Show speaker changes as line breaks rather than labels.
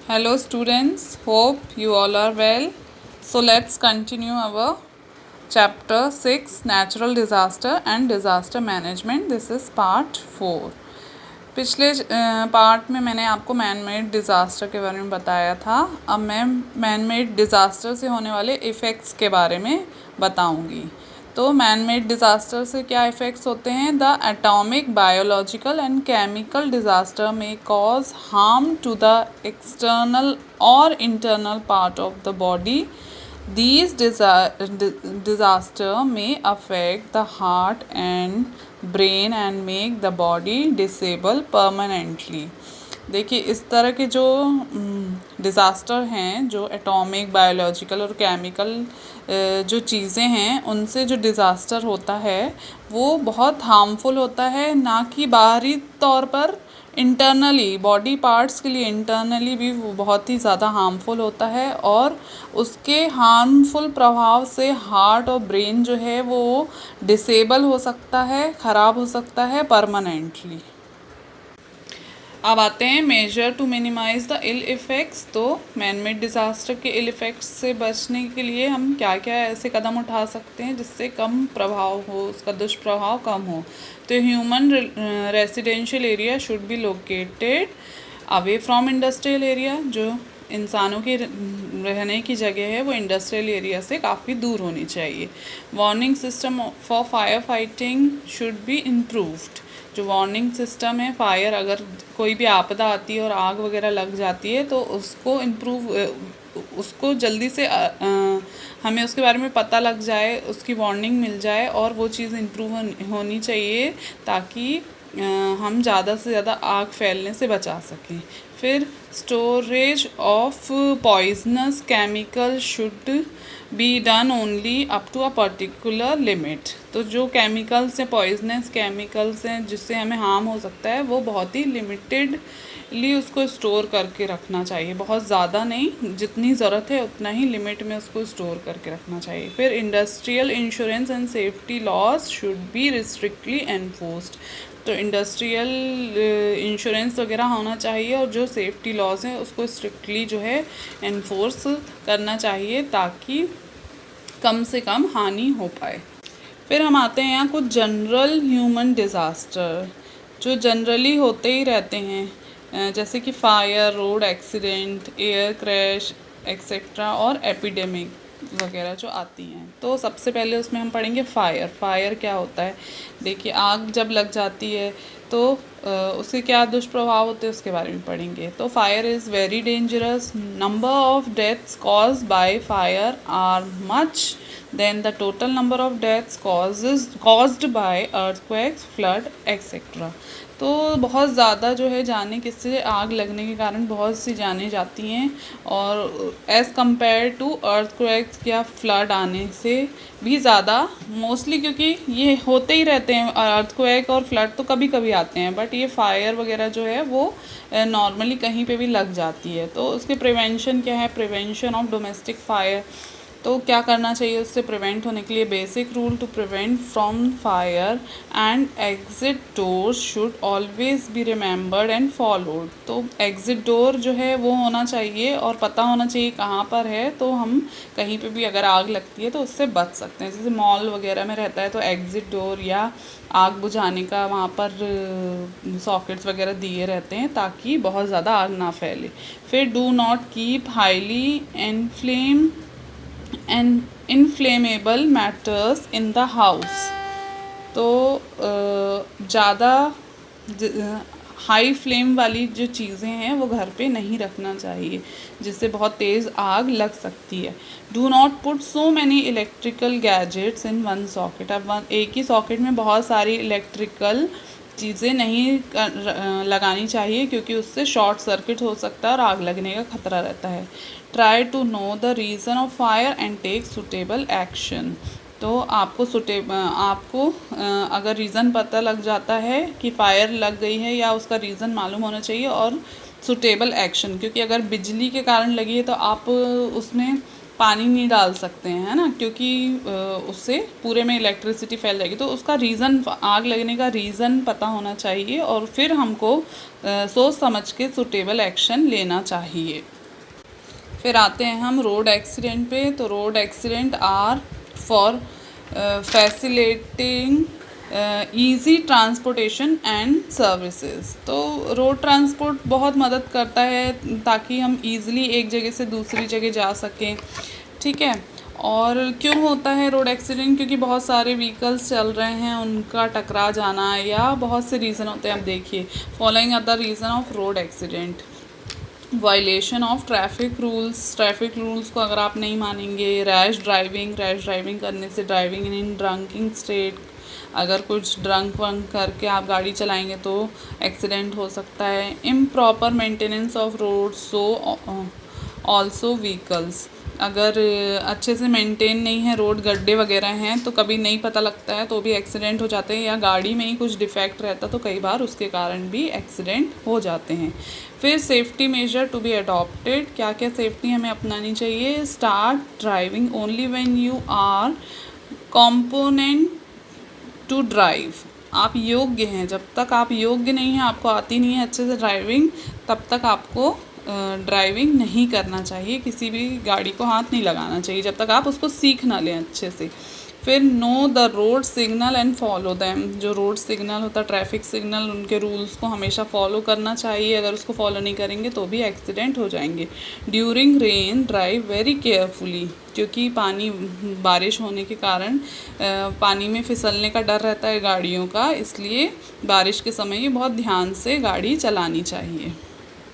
Hello students, hope you all are well. So let's continue our chapter 6 Natural Disaster and Disaster Management. This is part 4. पिछले part में मैंने आपको man made disaster के बारे में बताया था। अब मैं मैन मेड डिज़ास्टर से होने वाले इफ़ेक्ट्स के बारे में बताऊंगी। तो मैन मेड डिज़ास्टर से क्या इफ़ेक्ट्स होते हैं? The atomic, biological and chemical disaster में cause harm to the external और internal part of the body. These disaster may affect the heart and brain and make the body disable permanently. देखिए इस तरह के जो disaster हैं, जो atomic, biological और केमिकल जो चीज़ें हैं, उनसे जो डिज़ास्टर होता है वो बहुत हार्मफुल होता है, ना कि बाहरी तौर पर, इंटरनली बॉडी पार्ट्स के लिए इंटरनली भी वो बहुत ही ज़्यादा हार्मफुल होता है और उसके हार्मफुल प्रभाव से हार्ट और ब्रेन जो है वो डिसेबल हो सकता है, ख़राब हो सकता है परमानेंटली. अब आते हैं measure to minimise the ill effects. तो मैन मेड डिज़ास्टर के इल इफ़ेक्ट्स से बचने के लिए हम क्या क्या ऐसे कदम उठा सकते हैं जिससे कम प्रभाव हो, उसका दुष्प्रभाव कम हो. तो human residential area should be located away from industrial area. जो इंसानों की रहने की जगह है वो इंडस्ट्रियल एरिया से काफ़ी दूर होनी चाहिए. Warning system for fire fighting should be improved. जो वार्निंग सिस्टम है, फायर अगर कोई भी आपदा आती है और आग वगैरह लग जाती है तो उसको जल्दी से हमें उसके बारे में पता लग जाए, उसकी वार्निंग मिल जाए और वो चीज़ इम्प्रूव होनी चाहिए ताकि हम ज़्यादा से ज़्यादा आग फैलने से बचा सकें. फिर storage of poisonous chemical should be done only up to a particular limit. तो जो केमिकल्स हैं, पॉइजनस केमिकल्स हैं जिससे हमें हार्म हो सकता है, वो बहुत ही लिमिटेडली उसको स्टोर करके रखना चाहिए. बहुत ज़्यादा नहीं, जितनी ज़रूरत है उतना ही लिमिट में उसको स्टोर करके रखना चाहिए. फिर industrial insurance and safety laws should be restrictly enforced. तो इंडस्ट्रियल इंश्योरेंस वगैरह होना चाहिए और जो सेफ्टी लॉज हैं उसको स्ट्रिक्टली जो है एनफोर्स करना चाहिए ताकि कम से कम हानि हो पाए. फिर हम आते हैं यहाँ कुछ जनरल ह्यूमन डिज़ास्टर जो जनरली होते ही रहते हैं, जैसे कि fire, road accident, air crash etcetera और एपिडेमिक वगैरह जो आती हैं. तो सबसे पहले उसमें हम पढ़ेंगे फायर. फायर क्या होता है? देखिए आग जब लग जाती है तो उसके क्या दुष्प्रभाव होते हैं उसके बारे में पढ़ेंगे. तो fire is very dangerous. Number of deaths caused by fire are much than the total number of deaths caused by earthquakes, flood etcetera. तो बहुत ज़्यादा जो है जाने किससे, आग लगने के कारण बहुत सी जानें जाती हैं और एज़ कम्पेयर टू अर्थक्वेक्स या फ्लड आने से भी ज़्यादा, मोस्टली क्योंकि ये होते ही रहते हैं. अर्थक्वेक और फ्लड तो कभी कभी आते हैं, बट ये फायर वगैरह जो है वो नॉर्मली कहीं पे भी लग जाती है. तो उसके प्रिवेंशन क्या है? Prevention of domestic fire. तो क्या करना चाहिए उससे प्रिवेंट होने के लिए? Basic rule to prevent from fire and exit door should always be remembered and followed. तो एग्ज़िट डोर जो है वो होना चाहिए और पता होना चाहिए कहाँ पर है, तो हम कहीं पे भी अगर आग लगती है तो उससे बच सकते हैं. जैसे मॉल वगैरह में रहता है तो एग्ज़िट डोर या आग बुझाने का वहाँ पर सॉकेट्स वगैरह दिए रहते हैं ताकि बहुत ज़्यादा आग ना फैले. फिर do not keep highly inflame and inflammable matters in the house. तो ज़्यादा हाई फ्लेम वाली जो चीज़ें हैं वो घर पे नहीं रखना चाहिए जिससे बहुत तेज़ आग लग सकती है. Do not put so many electrical gadgets in one socket. अब एक ही सॉकेट में बहुत सारी इलेक्ट्रिकल चीज़ें नहीं लगानी चाहिए क्योंकि उससे शॉर्ट सर्किट हो सकता है और आग लगने का खतरा रहता है. Try to know the reason of fire and take suitable action. तो आपको अगर रीज़न पता लग जाता है कि फ़ायर लग गई है या उसका रीज़न मालूम होना चाहिए और सुटेबल एक्शन, क्योंकि अगर बिजली के कारण लगी है तो आप उसमें पानी नहीं डाल सकते हैं, है ना, क्योंकि उससे पूरे में इलेक्ट्रिसिटी फैल जाएगी. तो उसका रीज़न, आग लगने का रीज़न पता होना चाहिए और फिर हमको सोच समझ के सुटेबल एक्शन लेना चाहिए. फिर आते हैं हम रोड एक्सीडेंट पे। तो road accident are for facilitating easy transportation and services. तो रोड ट्रांसपोर्ट बहुत मदद करता है ताकि हम ईज़िली एक जगह से दूसरी जगह जा सकें, ठीक है। और क्यों होता है रोड एक्सीडेंट? क्योंकि बहुत सारे व्हीकल्स चल रहे हैं, उनका टकरा जाना या बहुत से रीज़न होते हैं। अब देखिए, following are the reason of road accident. Violation of traffic rules को अगर आप नहीं मानेंगे, रैश ड्राइविंग करने से, ड्राइविंग इन ड्रंकिंग स्टेट, अगर कुछ ड्रंक वंक करके आप गाड़ी चलाएंगे तो एक्सीडेंट हो सकता है। Improper maintenance of road so also vehicles, अगर अच्छे से मेंटेन नहीं है रोड, गड्ढे वगैरह हैं तो कभी नहीं पता लगता है तो भी एक्सीडेंट हो जाते हैं, या गाड़ी में ही कुछ डिफेक्ट रहता तो कई बार उसके कारण भी एक्सीडेंट हो जाते हैं। फिर safety measure to be adopted, क्या क्या सेफ्टी हमें अपनानी चाहिए? Start driving only when you are competent to drive, आप योग्य हैं। जब तक आप योग्य नहीं हैं, आपको आती नहीं है अच्छे से ड्राइविंग, तब तक आपको ड्राइविंग नहीं करना चाहिए, किसी भी गाड़ी को हाथ नहीं लगाना चाहिए जब तक आप उसको सीख ना लें अच्छे से। फिर know the road signal and follow them, जो रोड सिग्नल होता है, ट्रैफिक सिग्नल, उनके रूल्स को हमेशा फॉलो करना चाहिए। अगर उसको फॉलो नहीं करेंगे तो भी एक्सीडेंट हो जाएंगे। During rain drive very carefully, क्योंकि बारिश होने के कारण पानी में फिसलने का डर रहता है गाड़ियों का, इसलिए बारिश के समय ये बहुत ध्यान से गाड़ी चलानी चाहिए।